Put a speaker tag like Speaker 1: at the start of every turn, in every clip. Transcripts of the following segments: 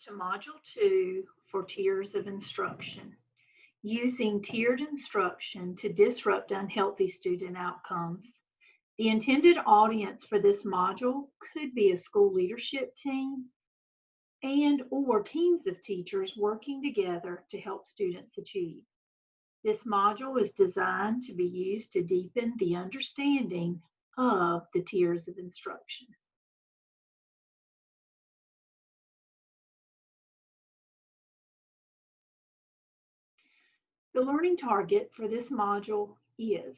Speaker 1: to Module 2 for tiers of instruction. Using tiered instruction to disrupt unhealthy student outcomes. The intended audience for this module could be a school leadership team and/or teams of teachers working together to help students achieve. This module is designed to be used to deepen the understanding of the tiers of instruction. The learning target for this module is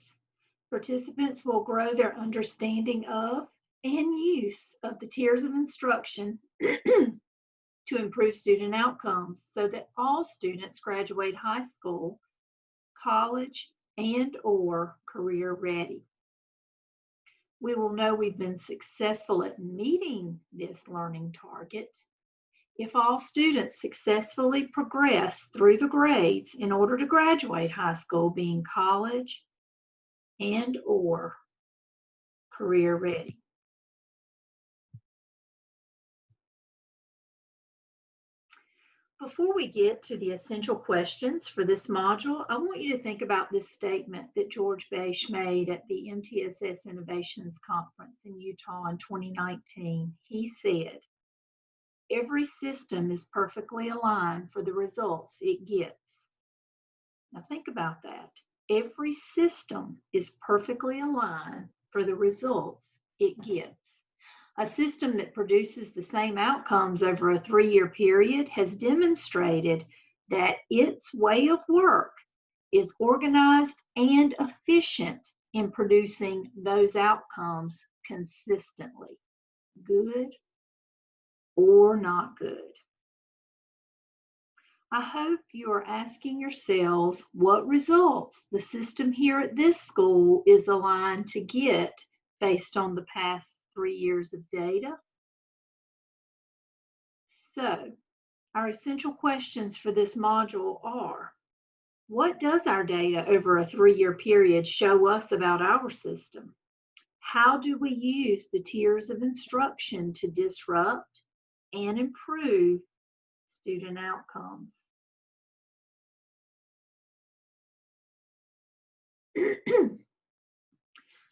Speaker 1: participants will grow their understanding of and use of the tiers of instruction to improve student outcomes so that all students graduate high school, college, and/or career ready. We will know we've been successful at meeting this learning target if all students successfully progress through the grades in order to graduate high school being college and/or career ready. Before we get to the essential questions for this module, I want you to think about this statement that George Bache made at the MTSS Innovations Conference in Utah in 2019. He said, "Every system is perfectly aligned for the results it gets." Now think about that. Every system is perfectly aligned for the results it gets. A system that produces the same outcomes over a 3-year period has demonstrated that its way of work is organized and efficient in producing those outcomes consistently, good or not good. I hope you are asking yourselves what results the system here at this school is aligned to get based on the past 3 years of data. So, our essential questions for this module are, what does our data over a 3-year period show us about our system? How do we use the tiers of instruction to disrupt and improve student outcomes?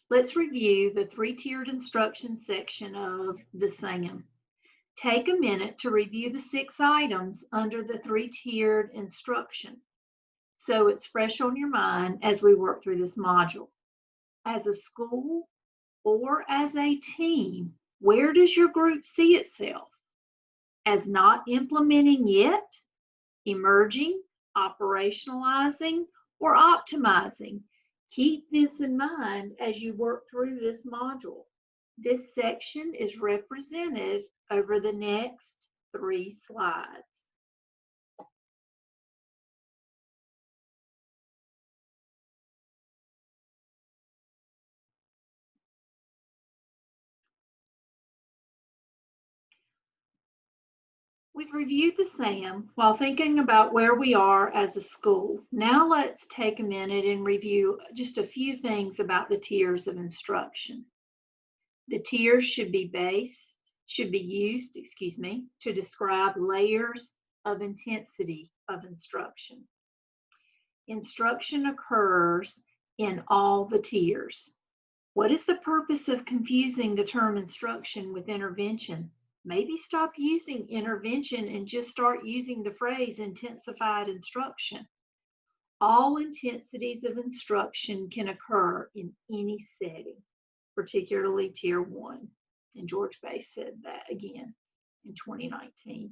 Speaker 1: Let's review the 3-tiered instruction section of the SAM. Take a minute to review the 6 items under the 3-tiered instruction so it's fresh on your mind as we work through this module. As a school or as a team, where does your group see itself? As not implementing yet, emerging, operationalizing, or optimizing? Keep this in mind as you work through this module. This section is represented over the next 3 slides. We've reviewed the SAM while thinking about where we are as a school. Now let's take a minute and review just a few things about the tiers of instruction. The tiers should be used to describe layers of intensity of instruction. Instruction occurs in all the tiers. What is the purpose of confusing the term instruction with intervention? Maybe stop using intervention and just start using the phrase intensified instruction. All intensities of instruction can occur in any setting, particularly Tier 1. And George Bache said that again in 2019.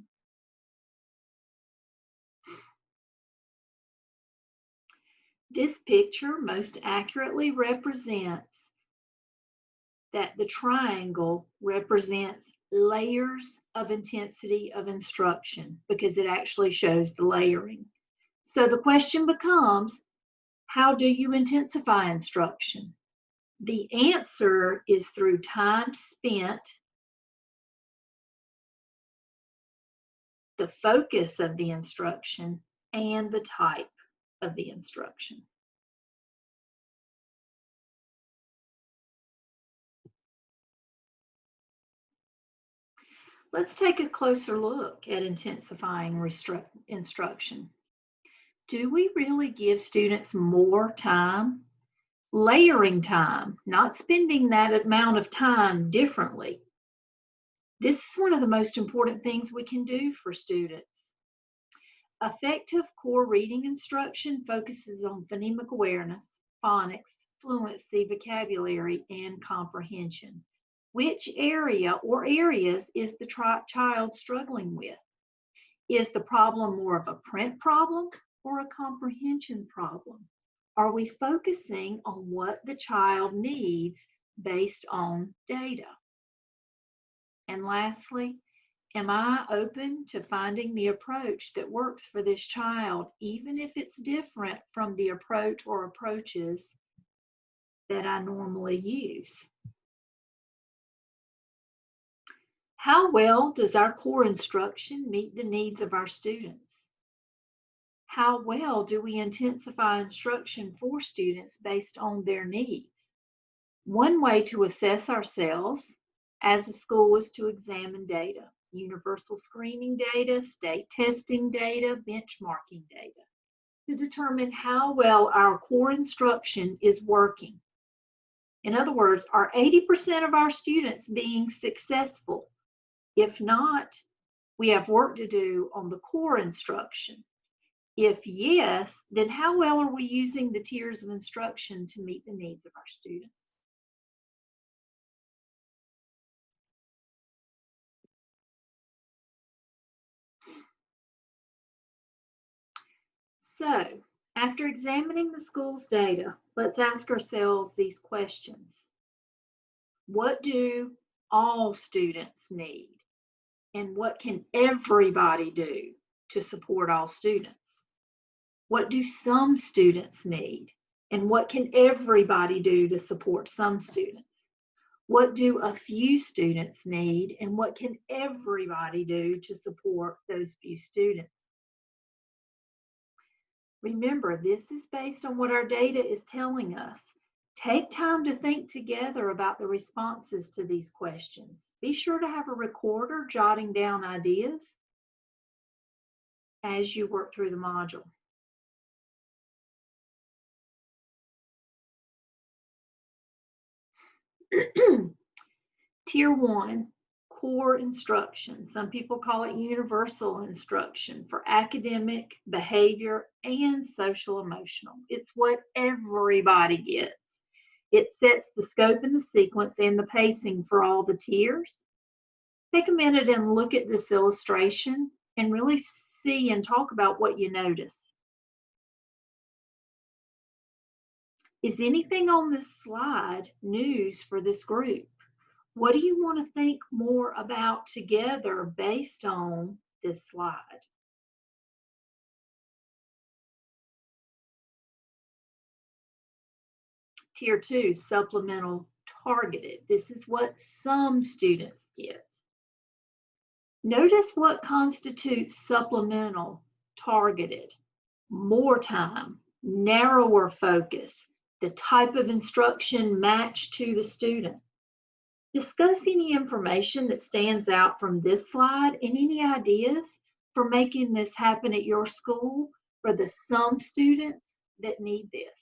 Speaker 1: This picture most accurately represents that the triangle represents layers of intensity of instruction because it actually shows the layering. So the question becomes, how do you intensify instruction? The answer is through time spent, the focus of the instruction, and the type of the instruction. Let's take a closer look at intensifying instruction. Do we really give students more time? Layering time, not spending that amount of time differently. This is one of the most important things we can do for students. Effective core reading instruction focuses on phonemic awareness, phonics, fluency, vocabulary, and comprehension. Which area or areas is the child struggling with? Is the problem more of a print problem or a comprehension problem? Are we focusing on what the child needs based on data? And lastly, am I open to finding the approach that works for this child, even if it's different from the approach or approaches that I normally use? How well does our core instruction meet the needs of our students? How well do we intensify instruction for students based on their needs? One way to assess ourselves as a school is to examine data, universal screening data, state testing data, benchmarking data, to determine how well our core instruction is working. In other words, are 80% of our students being successful? If not, we have work to do on the core instruction. If yes, then how well are we using the tiers of instruction to meet the needs of our students? So, after examining the school's data, let's ask ourselves these questions. What do all students need? And what can everybody do to support all students? What do some students need? And what can everybody do to support some students? What do a few students need? And what can everybody do to support those few students? Remember, this is based on what our data is telling us. Take time to think together about the responses to these questions. Be sure to have a recorder jotting down ideas as you work through the module. Tier 1, core instruction. Some people call it universal instruction for academic, behavior, and social emotional. It's what everybody gets. It sets the scope and the sequence and the pacing for all the tiers. Take a minute and look at this illustration and really see and talk about what you notice. Is anything on this slide news for this group? What do you want to think more about together based on this slide? Tier 2, supplemental targeted. This is what some students get. Notice what constitutes supplemental targeted. More time, narrower focus, the type of instruction matched to the student. Discuss any information that stands out from this slide and any ideas for making this happen at your school for the some students that need this.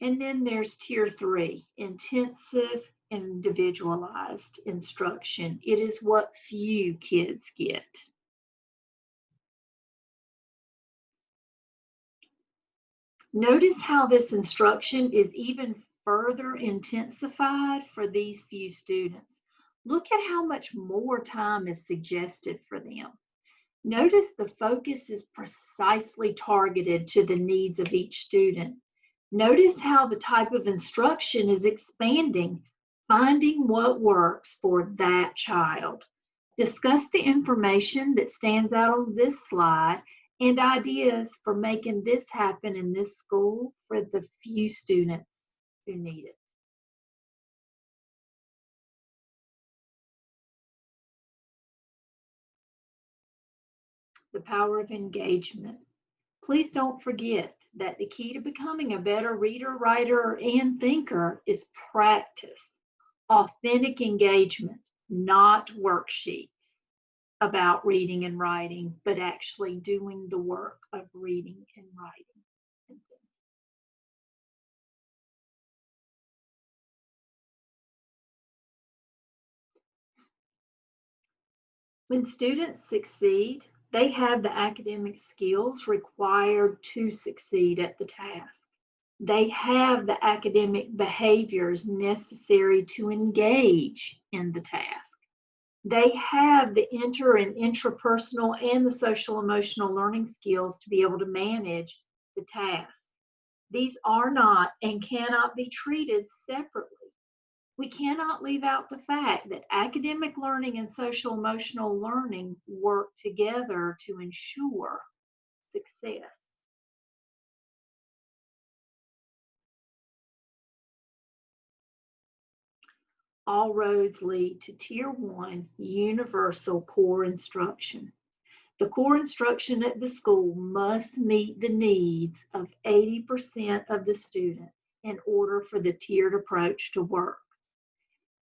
Speaker 1: And then there's tier 3, intensive individualized instruction. It is what few kids get. Notice how this instruction is even further intensified for these few students. Look at how much more time is suggested for them. Notice the focus is precisely targeted to the needs of each student. Notice how the type of instruction is expanding, finding what works for that child. Discuss the information that stands out on this slide and ideas for making this happen in this school for the few students who need it. The power of engagement. Please don't forget that the key to becoming a better reader, writer, and thinker is practice, authentic engagement, not worksheets about reading and writing, but actually doing the work of reading and writing. When students succeed, they have the academic skills required to succeed at the task. They have the academic behaviors necessary to engage in the task. They have the and intrapersonal and the social emotional learning skills to be able to manage the task. These are not and cannot be treated separately. We cannot leave out the fact that academic learning and social emotional learning work together to ensure success. All roads lead to Tier 1 universal core instruction. The core instruction at the school must meet the needs of 80% of the students in order for the tiered approach to work.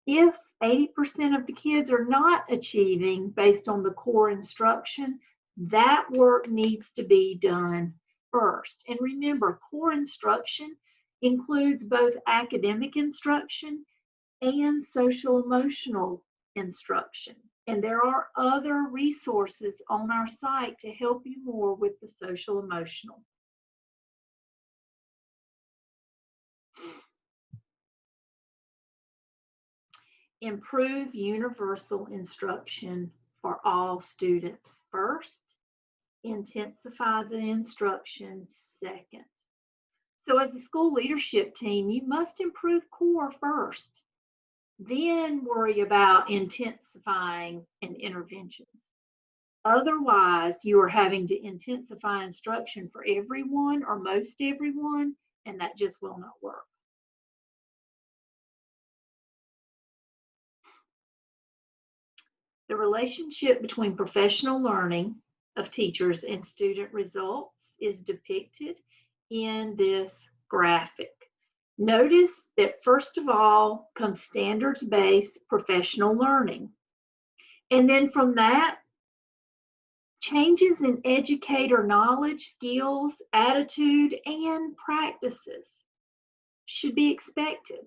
Speaker 1: If 80% of the kids are not achieving based on the core instruction, that work needs to be done first. And remember, core instruction includes both academic instruction and social emotional instruction. And there are other resources on our site to help you more with the social emotional. Improve universal instruction for all students first, intensify the instruction second. So as a school leadership team, you must improve core first, then worry about intensifying and interventions. Otherwise, you are having to intensify instruction for everyone or most everyone, and that just will not work. The relationship between professional learning of teachers and student results is depicted in this graphic. Notice that first of all comes standards-based professional learning. And then from that, changes in educator knowledge, skills, attitude, and practices should be expected.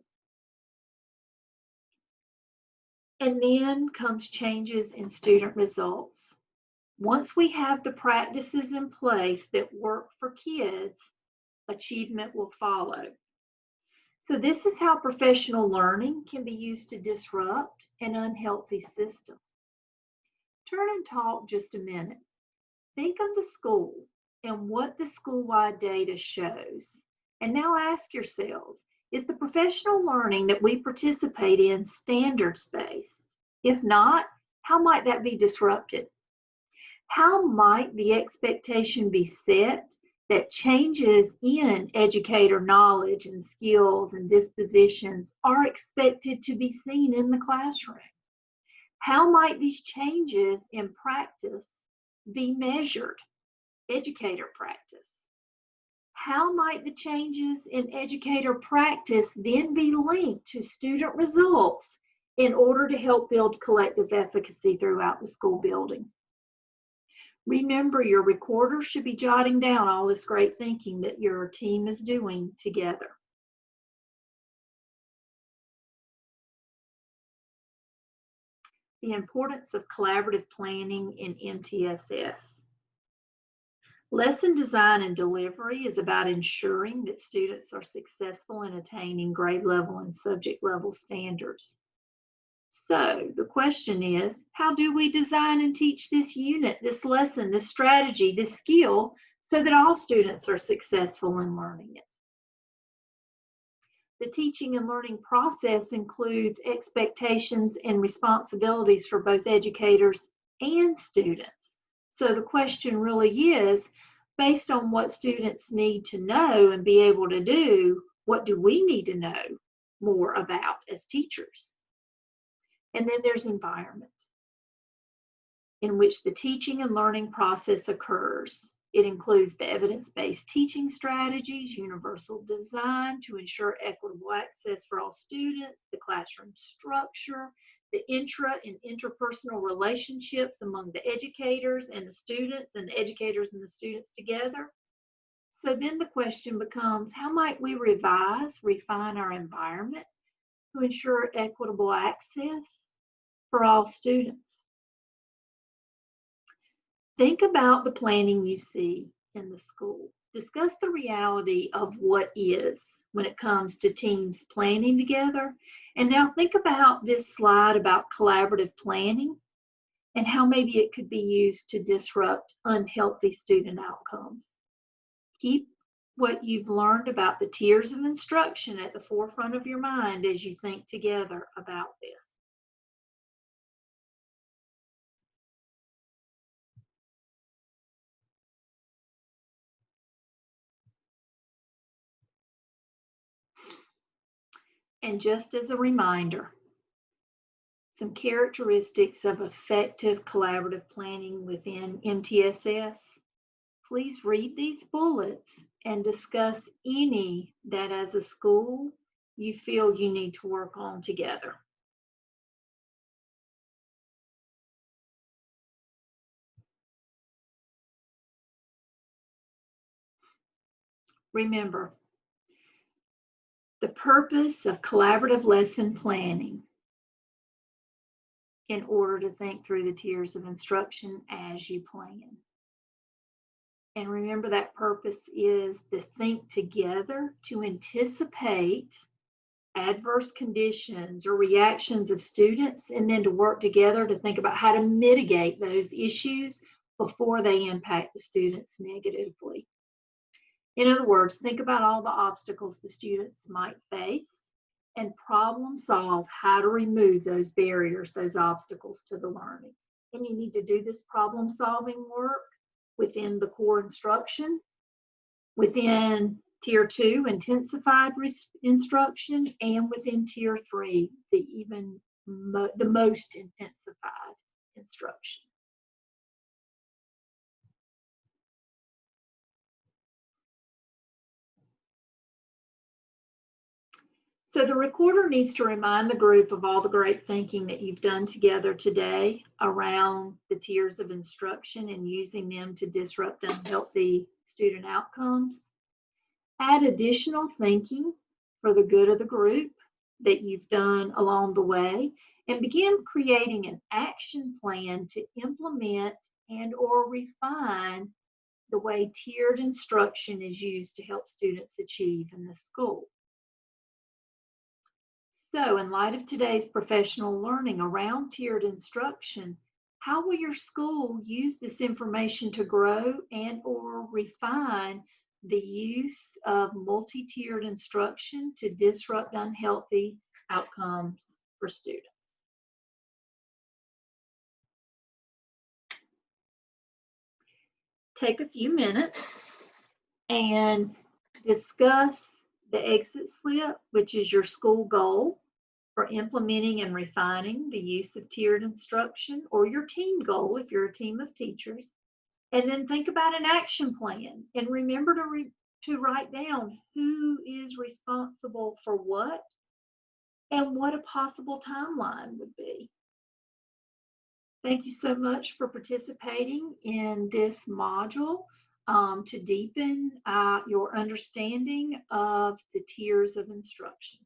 Speaker 1: And then comes changes in student results. Once we have the practices in place that work for kids, achievement will follow. So this is how professional learning can be used to disrupt an unhealthy system. Turn and talk just a minute. Think of the school and what the school-wide data shows. And now ask yourselves, is the professional learning that we participate in standards-based? If not, how might that be disrupted? How might the expectation be set that changes in educator knowledge and skills and dispositions are expected to be seen in the classroom? How might these changes in practice be measured? Educator practice. How might the changes in educator practice then be linked to student results in order to help build collective efficacy throughout the school building? Remember, your recorder should be jotting down all this great thinking that your team is doing together. The importance of collaborative planning in MTSS. Lesson design and delivery is about ensuring that students are successful in attaining grade level and subject level standards. So the question is, how do we design and teach this unit, this lesson, this strategy, this skill, so that all students are successful in learning it? The teaching and learning process includes expectations and responsibilities for both educators and students. So the question really is, based on what students need to know and be able to do, what do we need to know more about as teachers? And then there's environment in which the teaching and learning process occurs. It includes the evidence-based teaching strategies, universal design to ensure equitable access for all students, the classroom structure, the intra and interpersonal relationships among the educators and the students, and the educators and the students together. So then the question becomes, how might we refine our environment to ensure equitable access for all students? Think about the planning you see in the school. Discuss the reality of what is when it comes to teams planning together. And now think about this slide about collaborative planning and how maybe it could be used to disrupt unhealthy student outcomes. Keep what you've learned about the tiers of instruction at the forefront of your mind as you think together about this. And just as a reminder, some characteristics of effective collaborative planning within MTSS. Please read these bullets and discuss any that as a school you feel you need to work on together. Remember, the purpose of collaborative lesson planning in order to think through the tiers of instruction as you plan. And remember that purpose is to think together, to anticipate adverse conditions or reactions of students, and then to work together to think about how to mitigate those issues before they impact the students negatively. In other words, think about all the obstacles the students might face and problem solve how to remove those barriers, those obstacles to the learning. And you need to do this problem solving work within the core instruction, within Tier 2 intensified instruction, and within Tier 3, the most intensified instruction. So the recorder needs to remind the group of all the great thinking that you've done together today around the tiers of instruction and using them to disrupt unhealthy student outcomes. Add additional thinking for the good of the group that you've done along the way, and begin creating an action plan to implement and or refine the way tiered instruction is used to help students achieve in the school. So in light of today's professional learning around tiered instruction, how will your school use this information to grow and or refine the use of multi-tiered instruction to disrupt unhealthy outcomes for students? Take a few minutes and discuss the exit slip, which is your school goal for implementing and refining the use of tiered instruction, or your team goal if you're a team of teachers. And then think about an action plan, and remember to write down who is responsible for what and what a possible timeline would be. Thank you so much for participating in this module to deepen your understanding of the tiers of instruction.